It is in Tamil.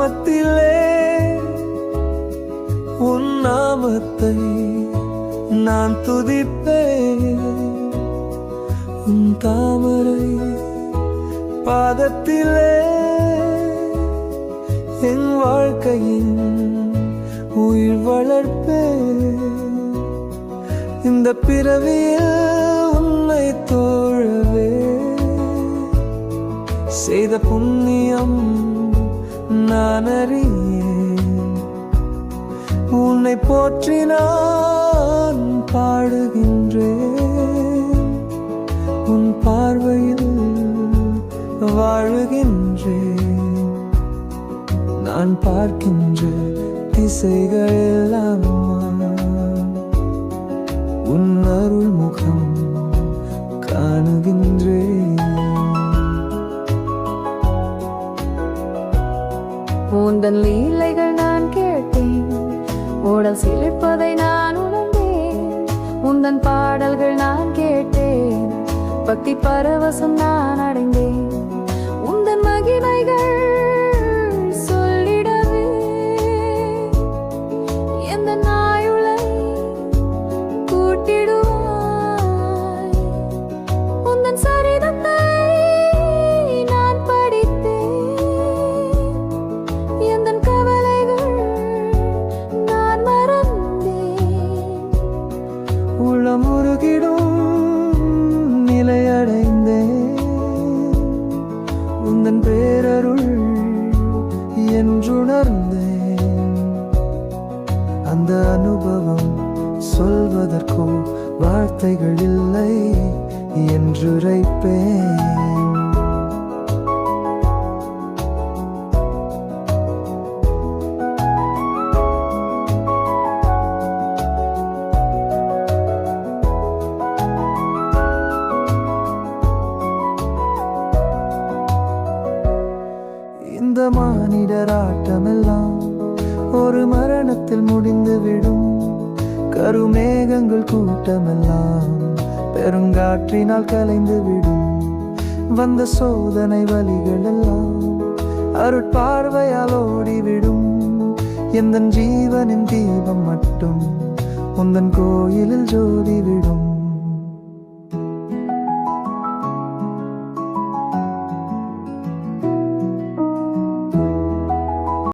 நாமத்திலே உன் நாமத்தை நான் துதிப்பேன். உன் தாமரை பாதத்திலே என் வாழ்க்கையின் உயிர் வளர்ப்பேன். இந்த பிறவியில் உன்னை தோழவே செய்த புண்ணியம் நான் அறியேன். உன்னை போற்றி நான் பாடுகின்றேன். உன் பார்வையில் வாழுகின்றேன். நான் பார்க்கின்ற திசைகள் எல்லாம் உன் அருள் முகம் காணுகின்றேன். உந்தன் லீலைகள் நான் கேட்டேன். உடல் சிலிர்ப்பதை நான் உணர்ந்தேன். உந்தன் பாடல்கள் நான் கேட்டேன். பக்தி பரவசம் நான் அடைந்தேன். உந்தன் மகிமைகள் சொல்லிடவே எந்த நாயுளை கூட்டிடுவாய். உந்தன் சரிதத்தை நான் படித்தேன். எந்தன் கவலைகள் நான் மறந்தேன். உளமுருகிடும் நிலையடைந்தேன். உந்தன் பேரருள் என்றுணர்ந்தேன். அந்த அனுபவம் சொல்வதற்கோ வார்த்தைகள் இல்லை என்றுரைப்பேன். இந்த மானிடராட்டமெல்லாம் ஒரு மரணத்தில் முடிந்துவிடும். கருமேகங்கள் கூட்டமெல்லாம் பெருங்காற்றினால் கலைந்துவிடும். வந்த சோதனை வலிகள் எல்லாம் அருட்பார்வையால் ஓடிவிடும். எந்தன் ஜீவனின் தீபம் மட்டும் உந்தன் கோயிலில் ஜோதிவிடும்.